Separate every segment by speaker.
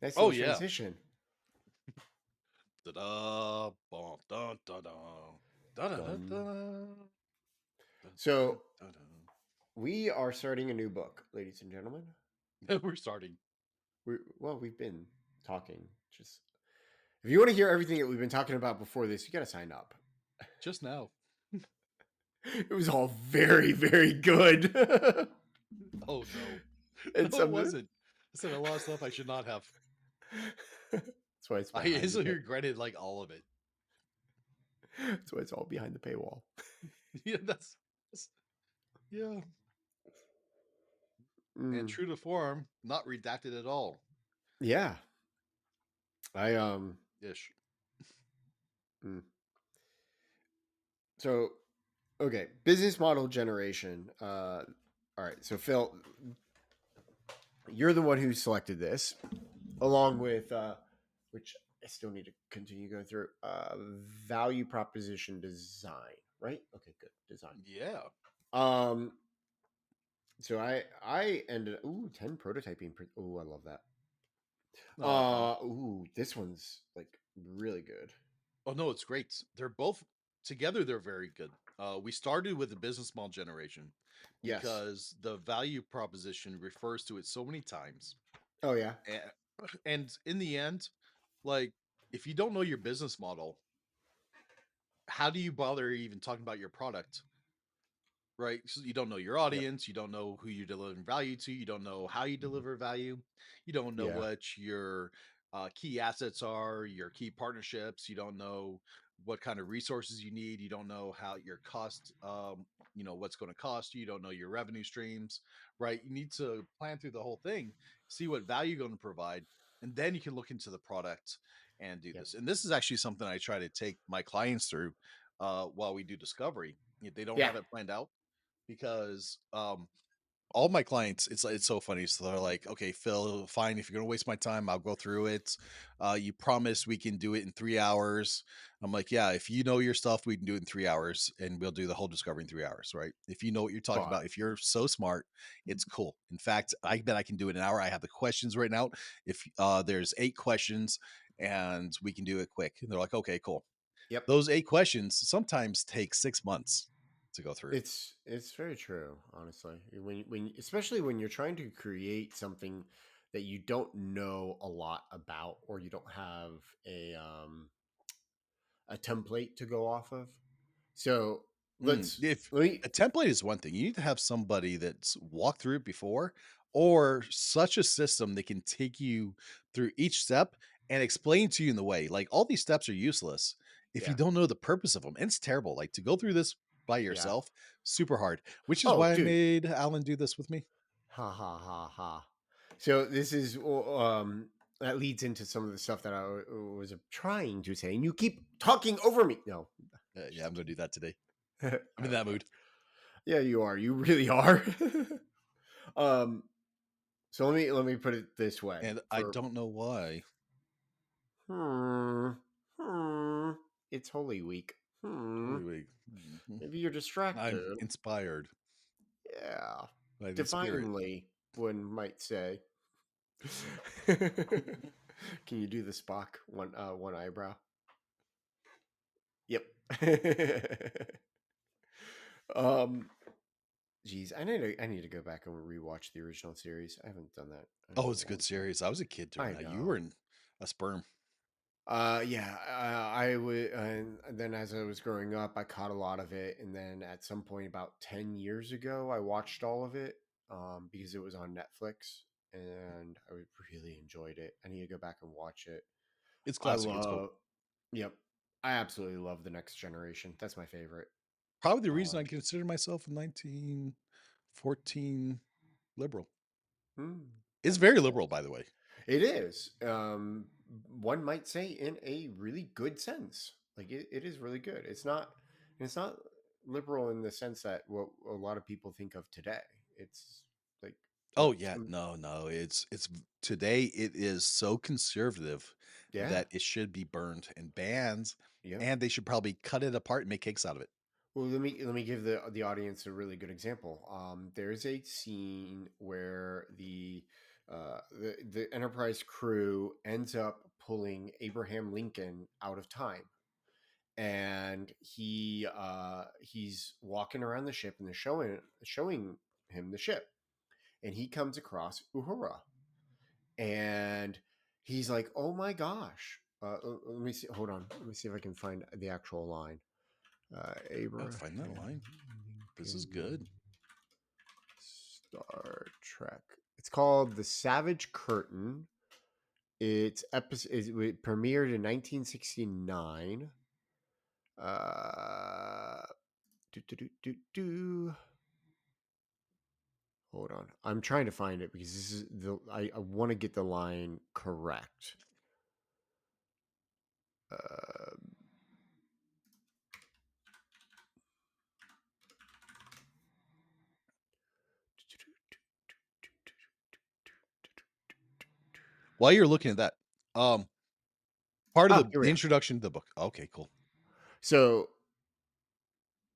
Speaker 1: Nice
Speaker 2: Oh
Speaker 1: little
Speaker 2: yeah.
Speaker 1: transition.
Speaker 2: Da-da, bum, dun, da-da,
Speaker 1: Done.
Speaker 2: da-da-da-da,
Speaker 1: So
Speaker 2: da-da-da-da.
Speaker 1: we are starting a new book, ladies and gentlemen.
Speaker 2: We're starting
Speaker 1: We've been talking. Just if you want to hear everything that we've been talking about before this, you got to sign up.
Speaker 2: just now.
Speaker 1: It was all very, very good.
Speaker 2: Oh no.
Speaker 1: And
Speaker 2: No, it
Speaker 1: some.
Speaker 2: wasn't. I said a lot of stuff I should not have.
Speaker 1: That's why it's
Speaker 2: I
Speaker 1: behind the
Speaker 2: instantly
Speaker 1: pay.
Speaker 2: regretted like all of it.
Speaker 1: That's why it's all behind the paywall.
Speaker 2: Yeah, that's yeah. And
Speaker 1: Mm,
Speaker 2: true to form, not redacted at all.
Speaker 1: yeah, I
Speaker 2: Ish.
Speaker 1: mm. So okay, business model generation. All right. So Phil, you're the one who selected this, along with which I still need to continue going through value proposition design. Right? Okay, good design.
Speaker 2: Yeah.
Speaker 1: Um, so I ended 10 prototyping. I love that.
Speaker 2: Uh-huh.
Speaker 1: This one's like really good.
Speaker 2: Oh no, it's great. They're both together, they're very good. We started with the business model generation
Speaker 1: Yes.
Speaker 2: because the value proposition refers to it so many times.
Speaker 1: Oh yeah.
Speaker 2: And in the end, like if you don't know your business model, how do you bother even talking about your product? Right? So you don't know your
Speaker 1: Yep.
Speaker 2: audience, you don't know who you're delivering value to, you don't know how you deliver value, you don't know
Speaker 1: Yeah.
Speaker 2: what your key assets are, your key partnerships, you don't know what kind of resources you need, you don't know how your cost, what's going to cost you, you don't know your revenue streams, right? You need to plan through the whole thing, see what value you're going to provide, and then you can look into the product and do
Speaker 1: Yep.
Speaker 2: this. And this is actually something I try to take my clients through while we do discovery. If they don't
Speaker 1: Yeah.
Speaker 2: have it planned out, because all my clients, it's so funny. So they're like, "Okay, Phil, fine. If you're gonna waste my time, I'll go through it. You promise we can do it in 3 hours." I'm like, "Yeah, if you know your stuff, we can do it in 3 hours, and we'll do the whole discovery in 3 hours, right? If you know what you're talking
Speaker 1: But
Speaker 2: about, if you're so smart, it's cool. In fact, I bet I can do it in an hour. I have the questions written out. If there's 8 questions, and we can do it quick." And they're like, "Okay, cool."
Speaker 1: yep.
Speaker 2: Those 8 questions sometimes take 6 months to go through.
Speaker 1: It's very true, honestly. When especially when you're trying to create something that you don't know a lot about, or you don't have a template to go off of. So
Speaker 2: If
Speaker 1: let me
Speaker 2: a template is one thing, you need to have somebody that's walked through it before, or such a system that can take you through each step and explain to you in the way. Like all these steps are useless if you
Speaker 1: yeah,
Speaker 2: don't know the purpose of them. And it's terrible. Like to go through this by
Speaker 1: yeah.
Speaker 2: yourself, super hard. Which is
Speaker 1: Oh,
Speaker 2: why I
Speaker 1: dude.
Speaker 2: made Alan do this with me.
Speaker 1: Ha ha ha ha. So this is that leads into some of the stuff that was trying to say, and you keep talking over me. No,
Speaker 2: Yeah, I'm
Speaker 1: just
Speaker 2: going to do that today.
Speaker 1: kidding.
Speaker 2: I'm in that mood.
Speaker 1: Yeah, you are. You really are. um, so let me put it this way.
Speaker 2: And I
Speaker 1: For
Speaker 2: don't know why.
Speaker 1: hmm, hmm, it's Holy Week.
Speaker 2: Holy wait.
Speaker 1: Maybe you're
Speaker 2: I'm
Speaker 1: distracted.
Speaker 2: inspired
Speaker 1: Yeah,
Speaker 2: by the spirit.
Speaker 1: divinely, one might say. Can you do the Spock one eyebrow? Yep. um, geez, I need to go back and rewatch the original series. I haven't done that in
Speaker 2: Oh,
Speaker 1: a
Speaker 2: it's a good
Speaker 1: long time.
Speaker 2: series. I was a kid during
Speaker 1: I
Speaker 2: that. You were
Speaker 1: know.
Speaker 2: in a sperm.
Speaker 1: Yeah, I would, and then as I was growing up, I caught a lot of it, and then at some point about 10 years ago, I watched all of it, because it was on Netflix, and I really enjoyed it. I need to go back and watch it.
Speaker 2: It's
Speaker 1: I
Speaker 2: classic. It's cool.
Speaker 1: love, yep, I absolutely love The Next Generation. That's my favorite.
Speaker 2: Probably the reason
Speaker 1: Uh,
Speaker 2: I consider myself a 1914 liberal.
Speaker 1: hmm,
Speaker 2: It's
Speaker 1: that
Speaker 2: very
Speaker 1: makes
Speaker 2: liberal,
Speaker 1: sense.
Speaker 2: by the way.
Speaker 1: It is. One might say in a really good sense. Like it is really good. It's not liberal in the sense that what a lot of people think of today. It's like
Speaker 2: Oh
Speaker 1: what
Speaker 2: yeah,
Speaker 1: some
Speaker 2: no. Today. It is so conservative
Speaker 1: yeah.
Speaker 2: that it should be burned and banned,
Speaker 1: Yep.
Speaker 2: and they should probably cut it apart and make cakes out of it.
Speaker 1: Well, let me give the audience a really good example. There's a scene where the The Enterprise crew ends up pulling Abraham Lincoln out of time, and he's walking around the ship, and they're showing him the ship, and he comes across Uhura, and he's like, "Oh my gosh!" Let me see. Hold on. Let me see if I can find the actual line.
Speaker 2: Gotta find that
Speaker 1: Abraham
Speaker 2: line. This is
Speaker 1: Lincoln
Speaker 2: good.
Speaker 1: Star Trek. It's called The Savage Curtain. It premiered in 1969. Uh, do, do, do, do, do. Hold on. I'm trying to find it because this is I want to get the line correct. Uh,
Speaker 2: While you're looking at that, part of
Speaker 1: Here we
Speaker 2: the
Speaker 1: go.
Speaker 2: introduction to the book. Okay, cool.
Speaker 1: So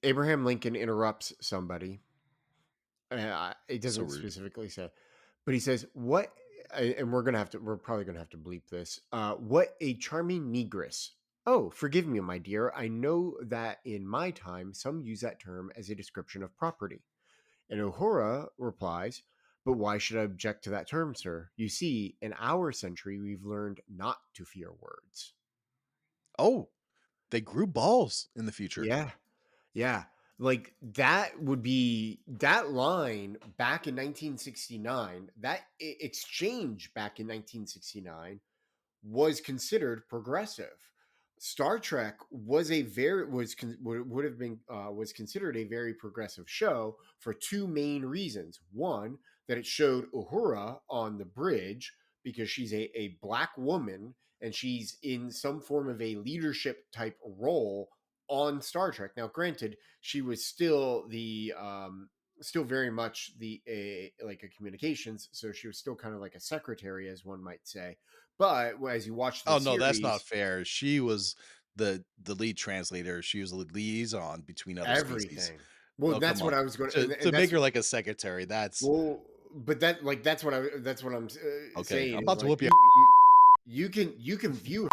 Speaker 1: Abraham Lincoln interrupts somebody. It
Speaker 2: So
Speaker 1: doesn't
Speaker 2: rude.
Speaker 1: specifically say, but he says, "What?" And we're probably gonna have to bleep this. What a charming negress! Oh, forgive me, my dear. I know that in my time, some use that term as a description of property. And Uhura replies, "But why should I object to that term, sir? You see, in our century, we've learned not to fear words."
Speaker 2: Oh, they grew balls in the future.
Speaker 1: Yeah, yeah. Like that would be that line back in 1969, that exchange back in 1969 was considered progressive. Star Trek was a very would have been was considered a very progressive show for two main reasons. One, that it showed Uhura on the bridge because she's a black woman and she's in some form of a leadership type role on Star Trek. Now, granted, she was still still very much like a communications, so she was still kind of like a secretary, as one might say. But as you watch the
Speaker 2: Oh no, that's not
Speaker 1: series,
Speaker 2: fair. She was the lead translator. She was a liaison between other species.
Speaker 1: everything. Well,
Speaker 2: Oh, come
Speaker 1: that's what
Speaker 2: on.
Speaker 1: I was going,
Speaker 2: To
Speaker 1: and
Speaker 2: make
Speaker 1: that's
Speaker 2: her like a secretary, that's
Speaker 1: well, but that's what I'm
Speaker 2: okay.
Speaker 1: saying
Speaker 2: I'm
Speaker 1: is
Speaker 2: about to
Speaker 1: like
Speaker 2: whoop you.
Speaker 1: you can view,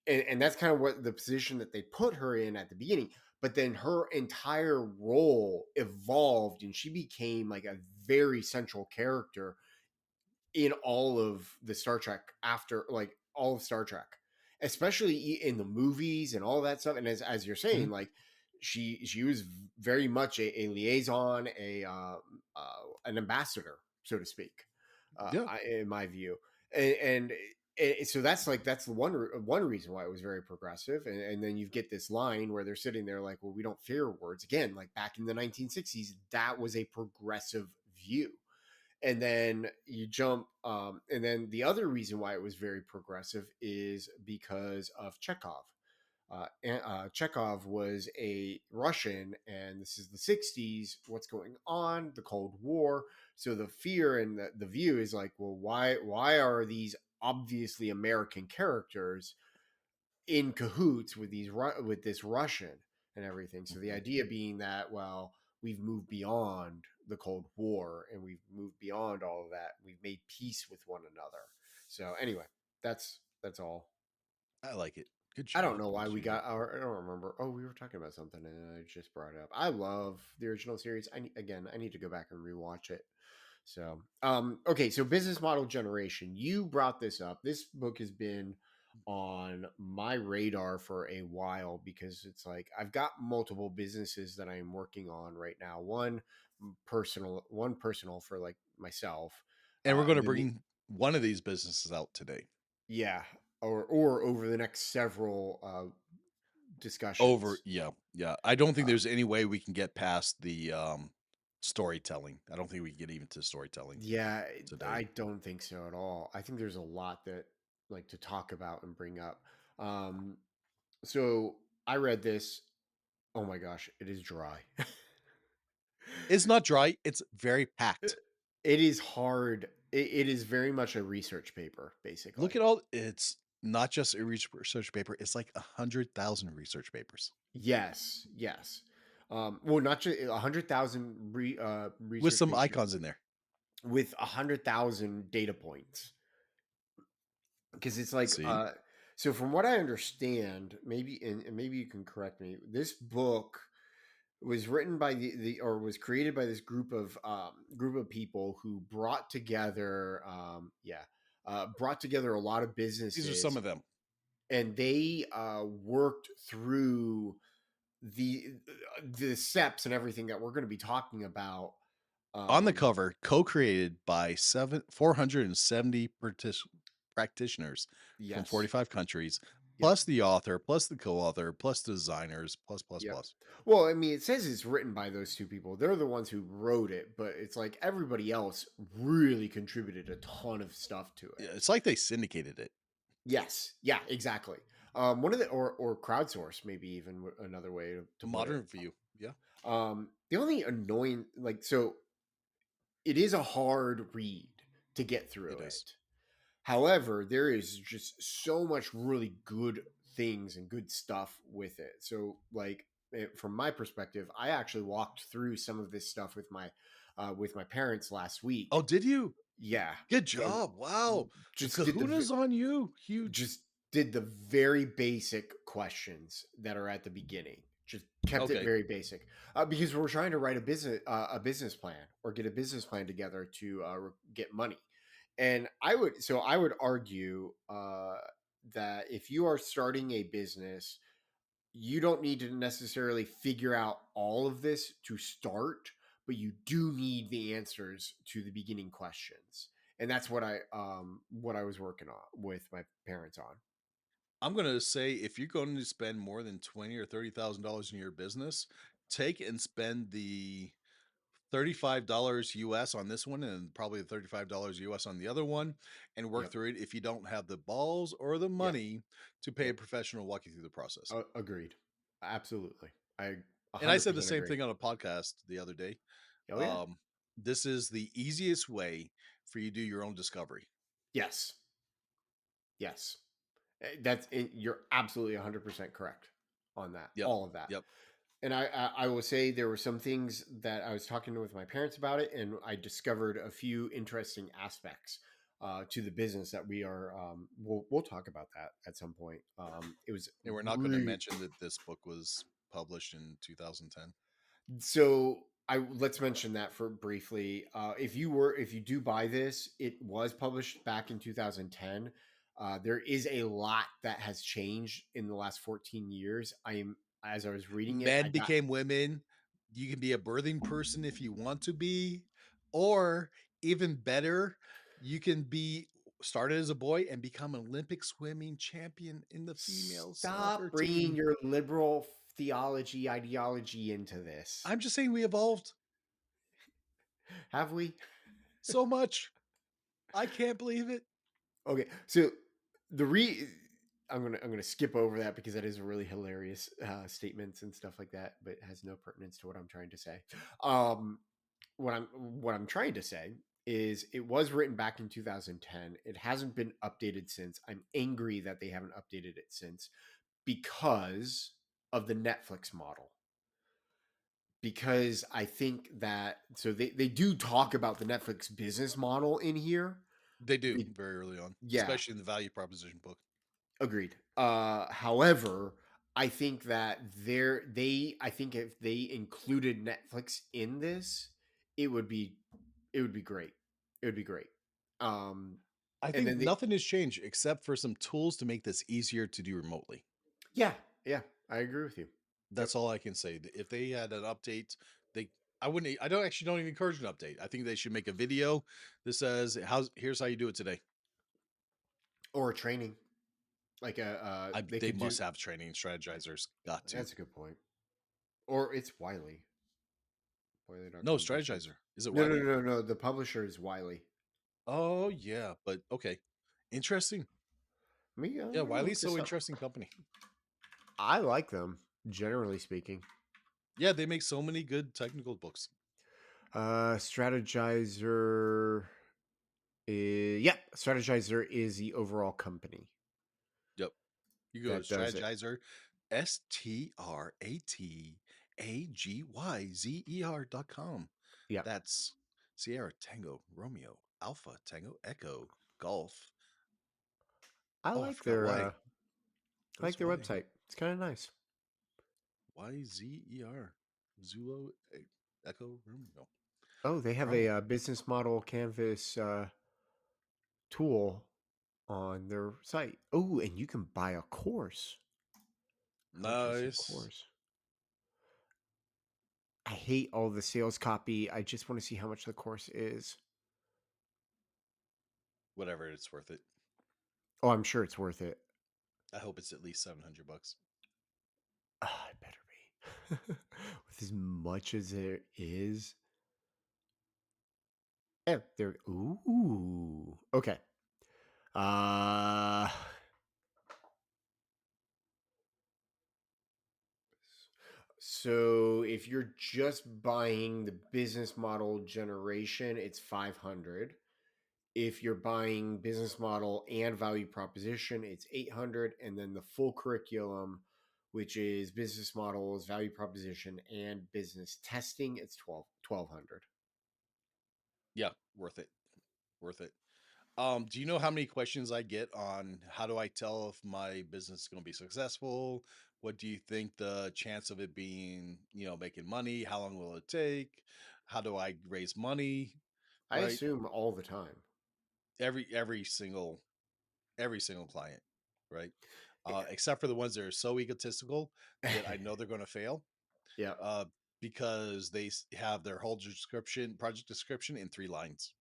Speaker 1: and that's kind of what the position that they put her in at the beginning. But then her entire role evolved, and she became like a very central character in all of the Star Trek after, like all of Star Trek, especially in the movies and all that stuff. And as you're saying,
Speaker 2: Mhm.
Speaker 1: like she was very much a liaison, an ambassador, so to speak,
Speaker 2: Yeah.
Speaker 1: in my view. And so that's the one reason why it was very progressive. And then you get this line where they're sitting there like, well, we don't fear words. Again, like back in the 1960s, that was a progressive view. And then you jump and then the other reason why it was very progressive is because of Chekhov. Chekhov was a Russian, and this is the 60s. What's going on? The Cold War. So the fear and the view is like, well, why are these obviously American characters in cahoots with with this Russian and everything. So the
Speaker 2: Mhm.
Speaker 1: idea being that, well, we've moved beyond the Cold War and we've moved beyond all of that. We've made peace with one another. So anyway, that's all.
Speaker 2: I like it. Good
Speaker 1: I don't
Speaker 2: job.
Speaker 1: know
Speaker 2: Good
Speaker 1: why we
Speaker 2: job.
Speaker 1: got our. I don't remember. Oh, we were talking about something and I just brought it up. I love the original series. Again, I need to go back and rewatch it. So, okay, so business model generation. You brought this up. This book has been on my radar for a while because it's like I've got multiple businesses that I'm working on right now. One personal for like myself,
Speaker 2: And we're going
Speaker 1: and
Speaker 2: to
Speaker 1: then
Speaker 2: bring one of these businesses out today.
Speaker 1: yeah, or over the next several
Speaker 2: Over,
Speaker 1: discussions.
Speaker 2: yeah, yeah. I don't think
Speaker 1: Uh,
Speaker 2: there's any way we can get past the storytelling. I don't think we can get even to storytelling
Speaker 1: Yeah,
Speaker 2: today.
Speaker 1: I don't think so at all. I think there's a lot that like to talk about and bring up. Um, so I read this. Oh my gosh, it is dry.
Speaker 2: It's not dry, it's very packed.
Speaker 1: It is hard. It is very much a research paper,
Speaker 2: Look
Speaker 1: basically.
Speaker 2: at all it's not just a research paper, it's like 100,000 research papers
Speaker 1: Yes, yes. Well, not just 100,000
Speaker 2: with
Speaker 1: research
Speaker 2: some
Speaker 1: papers.
Speaker 2: icons in there.
Speaker 1: with 100,000 data points, because it's like,
Speaker 2: See,
Speaker 1: so from what I understand, maybe, and maybe you can correct me, this book was written by the or was created by this group of people who brought together, brought together a lot of
Speaker 2: these are some
Speaker 1: businesses,
Speaker 2: of them.
Speaker 1: and they worked through the the steps and everything that we're going to be talking about.
Speaker 2: On the
Speaker 1: um
Speaker 2: cover, co-created by 470 practitioners from
Speaker 1: yes.
Speaker 2: 45 countries,
Speaker 1: Yep.
Speaker 2: plus the author, plus the co-author, plus designers, plus, plus,
Speaker 1: Yep.
Speaker 2: plus.
Speaker 1: Well, I mean, it says it's written by those two people. They're the ones who wrote it, but it's like everybody else really contributed a ton of stuff to
Speaker 2: Yeah,
Speaker 1: it.
Speaker 2: it's like they syndicated it.
Speaker 1: Yes. Yeah, exactly. One of the or crowdsource, maybe even another way to put it.
Speaker 2: Modern view. Yeah,
Speaker 1: The only annoying, like, so it is a hard read to get through
Speaker 2: it is.
Speaker 1: it. However, there is just so much really good things and good stuff with it. So, like, from my perspective, I actually walked through some of this stuff with my parents last week.
Speaker 2: Oh, did you?
Speaker 1: Yeah,
Speaker 2: Good
Speaker 1: and
Speaker 2: job. Wow. The
Speaker 1: just did
Speaker 2: kahuna is on you. Huge.
Speaker 1: just did the very basic questions that are at the beginning. Just kept it
Speaker 2: Okay.
Speaker 1: very basic, because we're trying to write a business plan or get a business plan together to get money. And I would argue that if you are starting a business, you don't need to necessarily figure out all of this to start, but you do need the answers to the beginning questions. And that's what I was working on with my parents on.
Speaker 2: I'm going to say if you're going to spend more than 20 or $30,000 in your business, take and spend the $35 US on this one and probably the $35 US on the other one and work
Speaker 1: Yep.
Speaker 2: through it if you don't have the balls or the
Speaker 1: Yep.
Speaker 2: money to pay a
Speaker 1: Yep.
Speaker 2: professional to walk you through the process.
Speaker 1: Agreed. Absolutely. I
Speaker 2: And I said the
Speaker 1: 100%
Speaker 2: same
Speaker 1: agree.
Speaker 2: thing on a podcast the other day.
Speaker 1: Oh yeah.
Speaker 2: Um, this is the easiest way for you to do your own discovery.
Speaker 1: Yes. Yes. You're absolutely 100% correct on that.
Speaker 2: Yep.
Speaker 1: All of that.
Speaker 2: Yep.
Speaker 1: And I will say there were some things that I was talking with my parents about it, and I discovered a few interesting aspects to the business that we'll talk about that at some point. It was
Speaker 2: And we're not going to
Speaker 1: really
Speaker 2: mention that this book was published in 2010.
Speaker 1: so. Let's mention that for briefly. If you do buy this, it was published back in 2010. There is a lot that has changed in the last 14 years. As I was reading it, I
Speaker 2: Men
Speaker 1: got
Speaker 2: became women. You can be a birthing person if you want to be, or even better, you can be started as a boy and become an Olympic swimming champion in the female soccer
Speaker 1: stop bringing
Speaker 2: team.
Speaker 1: your liberal theology ideology into this.
Speaker 2: I'm just saying we evolved
Speaker 1: Have we?
Speaker 2: so much. I can't believe it.
Speaker 1: Okay, so the re I'm gonna skip over that because that is a really hilarious statements and stuff like that, but it has no pertinence to what I'm trying to say. Um, what I'm trying to say is it was written back in 2010. It hasn't been updated since. I'm angry that they haven't updated it since because of the Netflix model. Because I think that they do talk about the Netflix business model in here.
Speaker 2: They do
Speaker 1: They,
Speaker 2: very early on,
Speaker 1: yeah,
Speaker 2: especially in the value proposition book.
Speaker 1: agreed. However, I think that I think if they included Netflix in this, it would be it would be great. It would be great. Um,
Speaker 2: I
Speaker 1: and
Speaker 2: think
Speaker 1: then they
Speaker 2: nothing has changed except for some tools to make this easier to do remotely.
Speaker 1: yeah, yeah, I agree with you. Yep.
Speaker 2: That's all I can say. If they had an update, they I wouldn't I don't actually don't even encourage an update. I think they should make a video that says here's how you do it today.
Speaker 1: Or a training, like they
Speaker 2: They
Speaker 1: could do.
Speaker 2: must have training strategizers. Got to.
Speaker 1: That's a good point. Or it's
Speaker 2: No,
Speaker 1: Wiley.com business.
Speaker 2: strategizer. Is it
Speaker 1: No, no,
Speaker 2: Wiley?
Speaker 1: no, no. The publisher is Wiley.
Speaker 2: Oh yeah, but okay. Interesting.
Speaker 1: Me, I'm
Speaker 2: Yeah,
Speaker 1: gonna look
Speaker 2: Wiley's so
Speaker 1: this up.
Speaker 2: interesting company.
Speaker 1: I like them, generally speaking.
Speaker 2: Yeah, they make so many good technical books.
Speaker 1: Strategizer. Yeah, Strategizer is the overall company
Speaker 2: Yep. You go to
Speaker 1: that does it.
Speaker 2: strategizer, STRATAGYZER.com.
Speaker 1: Yeah,
Speaker 2: That's Sierra Tango Romeo Alpha Tango Echo Golf.
Speaker 1: I
Speaker 2: Oh, I
Speaker 1: like
Speaker 2: forgot
Speaker 1: their
Speaker 2: Y. What's
Speaker 1: website. It's kind of nice.
Speaker 2: YZER Zulu Echo Romeo.
Speaker 1: Oh, they have
Speaker 2: Oh,
Speaker 1: a business model canvas tool on their site. Oh, and you can buy a course, purchase a
Speaker 2: nice.
Speaker 1: course. I hate all the sales copy. I just want to see how much the course is.
Speaker 2: Whatever, it's worth it.
Speaker 1: Oh, I'm sure it's worth it.
Speaker 2: I hope it's at least $700.
Speaker 1: It better be. With as much as there is. Yeah, there. Ooh. Okay. Uh so if you're just buying the business model generation, it's 500. If you're buying business model and value proposition, it's 800, and then the full curriculum, which is business models, value proposition and business testing, it's 1200.
Speaker 2: Yeah, worth it. Worth it. Do you know how many questions I get on how do I tell if my business is going to be successful? What do you think the chance of it being, making money? How long will it take? How do I raise money?
Speaker 1: I
Speaker 2: Right?
Speaker 1: assume all the time.
Speaker 2: Every single client, right?
Speaker 1: Yeah.
Speaker 2: Except for the ones that are so egotistical that I know they're going to fail,
Speaker 1: Yeah.
Speaker 2: uh, because they have their whole project description in 3 lines.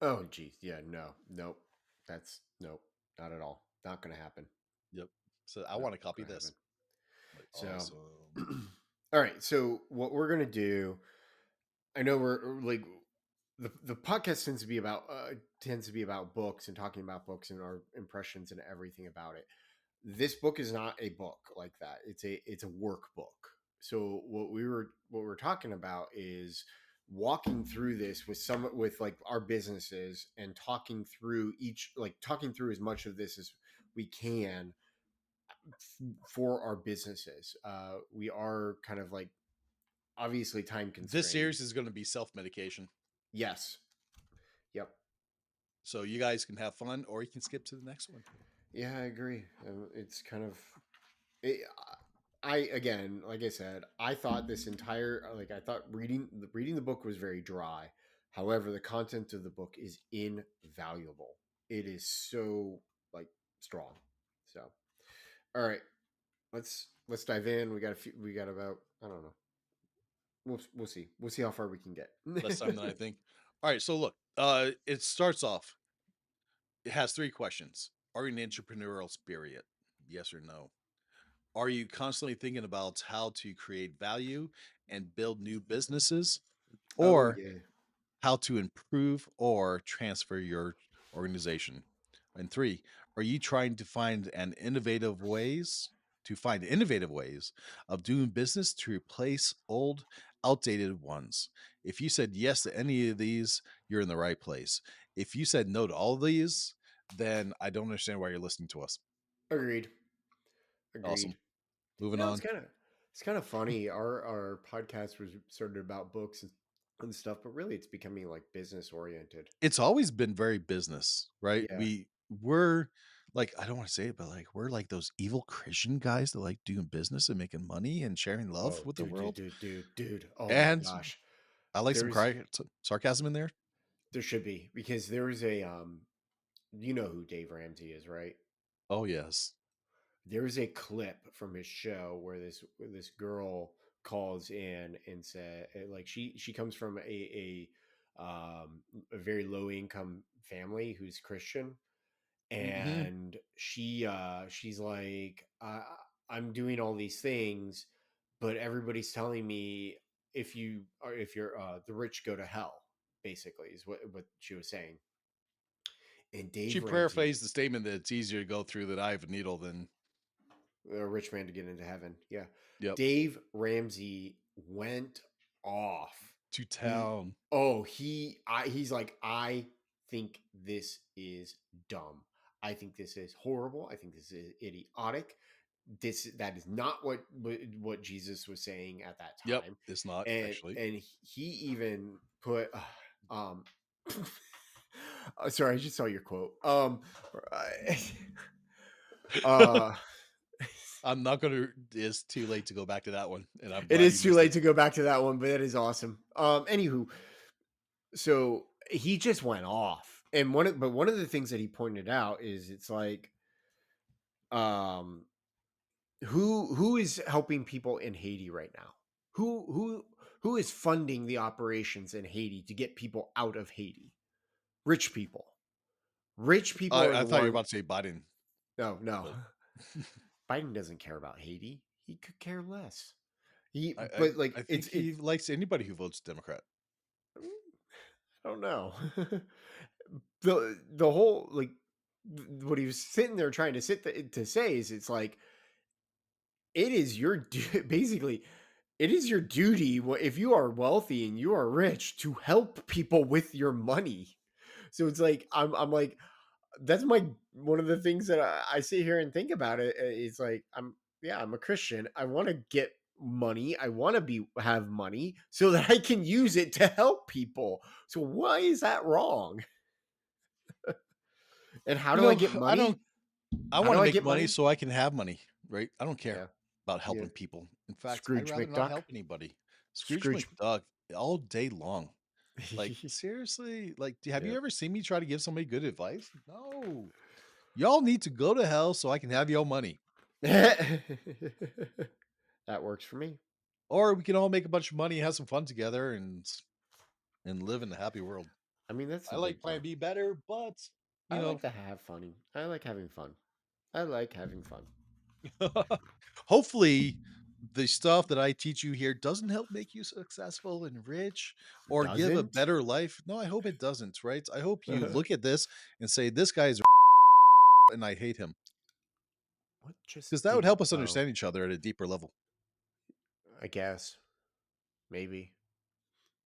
Speaker 1: Oh, geez. Yeah. No. Nope. That's nope. Not at all. Not gonna happen.
Speaker 2: Yep. So I
Speaker 1: Not
Speaker 2: want to copy
Speaker 1: gonna
Speaker 2: this.
Speaker 1: happen.
Speaker 2: Like,
Speaker 1: So,
Speaker 2: awesome.
Speaker 1: all right. So, what we're gonna do? I know we're like the podcast tends to be about books and talking about books and our impressions and everything about it. This book is not a book like that. It's a workbook. So what we're talking about is walking through this with like our businesses and talking through as much of this as we can for our businesses. We are kind of like obviously time
Speaker 2: This
Speaker 1: constrained.
Speaker 2: series is going to be self medication.
Speaker 1: Yes. Yep.
Speaker 2: So you guys can have fun or you can skip to the next one.
Speaker 1: Yeah, I agree. It's kind of it, I again, like I said, I thought this entire like I thought reading the book was very dry. However, the content of the book is invaluable. It is so like strong. So, all right, let's dive in. We got about I don't know. We'll see. We'll see how far we can get.
Speaker 2: Less time than I think. All right. So look, it starts off, it has 3 questions. Are you an entrepreneurial spirit? Yes or no? Are you constantly thinking about how to create value and build new businesses?
Speaker 1: Oh
Speaker 2: Or
Speaker 1: yeah.
Speaker 2: how to improve or transfer your organization? And 3, are you trying to find innovative ways of doing business to replace old, outdated ones? If you said yes to any of these, you're in the right place. If you said no to all of these, then I don't understand why you're listening to us.
Speaker 1: Agreed.
Speaker 2: Awesome.
Speaker 1: Agreed.
Speaker 2: Moving on.
Speaker 1: It's kind of funny. Our podcast was started about books and stuff, but really it's becoming like business oriented.
Speaker 2: It's always been very business, right?
Speaker 1: Yeah.
Speaker 2: We're like, I don't want to say it, but like we're like those evil Christian guys that like doing business and making money and sharing love
Speaker 1: Oh,
Speaker 2: with the world.
Speaker 1: dude. Oh my
Speaker 2: And
Speaker 1: gosh.
Speaker 2: I like
Speaker 1: There's
Speaker 2: some sarcasm in there.
Speaker 1: there should be because there's a you know who Dave Ramsey is, right?
Speaker 2: Oh yes.
Speaker 1: There's a clip from his show where this girl calls in and said like she comes from a very low income family who's Christian,
Speaker 2: Hmm.
Speaker 1: and she's like I'm doing all these things, but everybody's telling me if you're the rich go to hell, basically is what she was saying. And
Speaker 2: She
Speaker 1: Dave Ramsey,
Speaker 2: paraphrased the statement that it's easier to go through the eye of a needle than,
Speaker 1: a rich man to get into heaven, yeah.
Speaker 2: yep,
Speaker 1: Dave Ramsey went off.
Speaker 2: to
Speaker 1: he
Speaker 2: town.
Speaker 1: he's like, I think this is dumb. I think this is horrible. I think this is idiotic. That is not what Jesus was saying at that
Speaker 2: Yep,
Speaker 1: time.
Speaker 2: it's not
Speaker 1: and
Speaker 2: actually.
Speaker 1: and he even put Um, sorry, I just saw your quote. Uh,
Speaker 2: I'm not gonna. It's too late to go back to that one, and I'm
Speaker 1: it
Speaker 2: glad you
Speaker 1: is too
Speaker 2: missed
Speaker 1: late
Speaker 2: it.
Speaker 1: to go back to that one, but that is awesome. Anywho, so he just went off, and one of the things that he pointed out is it's like, um, who is helping people in Haiti right now? Who is funding the operations in Haiti to get people out of Haiti? Rich people. Rich people are
Speaker 2: I
Speaker 1: the
Speaker 2: thought you were
Speaker 1: one.
Speaker 2: about to say Biden,
Speaker 1: No, no.
Speaker 2: but
Speaker 1: Biden doesn't care about Haiti. He could care less. He,
Speaker 2: I, I
Speaker 1: but like
Speaker 2: I think he
Speaker 1: it's.
Speaker 2: likes anybody who votes Democrat.
Speaker 1: I don't know. The whole like what he was sitting there trying to to say is it's like it is your basically it is your duty if you are wealthy and you are rich to help people with your money. So it's like I'm like that's my one of the things that I sit here and think about it. It's like I'm a Christian. I want to get money. I want to be have money so that I can use it to help people. So why is that wrong? And how
Speaker 2: You
Speaker 1: do I
Speaker 2: know,
Speaker 1: get
Speaker 2: I don't.
Speaker 1: money?
Speaker 2: I
Speaker 1: How
Speaker 2: want
Speaker 1: do
Speaker 2: to
Speaker 1: I
Speaker 2: make
Speaker 1: get
Speaker 2: money
Speaker 1: money?
Speaker 2: so I can have money, right? I don't care
Speaker 1: Yeah,
Speaker 2: about
Speaker 1: yeah.
Speaker 2: helping people. In fact, I'd
Speaker 1: Scrooge
Speaker 2: rather not
Speaker 1: McDuck.
Speaker 2: help anybody. Scrooge
Speaker 1: Scrooge.
Speaker 2: McDuck all day long. Like, seriously? Like, have you
Speaker 1: Yep.
Speaker 2: ever seen me try to give somebody good advice? No. Y'all need to go to hell so I can have your money.
Speaker 1: That works for me.
Speaker 2: Or we can all make a bunch of money, have some fun together, and live in a happy world.
Speaker 1: I mean, that's
Speaker 2: I
Speaker 1: the
Speaker 2: like
Speaker 1: big
Speaker 2: plan
Speaker 1: part.
Speaker 2: B better, but
Speaker 1: I
Speaker 2: you
Speaker 1: like
Speaker 2: know,
Speaker 1: to have fun. I like having fun. I like having fun.
Speaker 2: hopefully the stuff that I teach you here doesn't help make you successful and rich or give a
Speaker 1: Doesn't?
Speaker 2: better life. No, I hope it doesn't, right? I hope you look at this and say, this guy is and I hate him.
Speaker 1: What just
Speaker 2: Because that would
Speaker 1: did?
Speaker 2: help us
Speaker 1: Oh,
Speaker 2: understand each other at a deeper level.
Speaker 1: I guess maybe.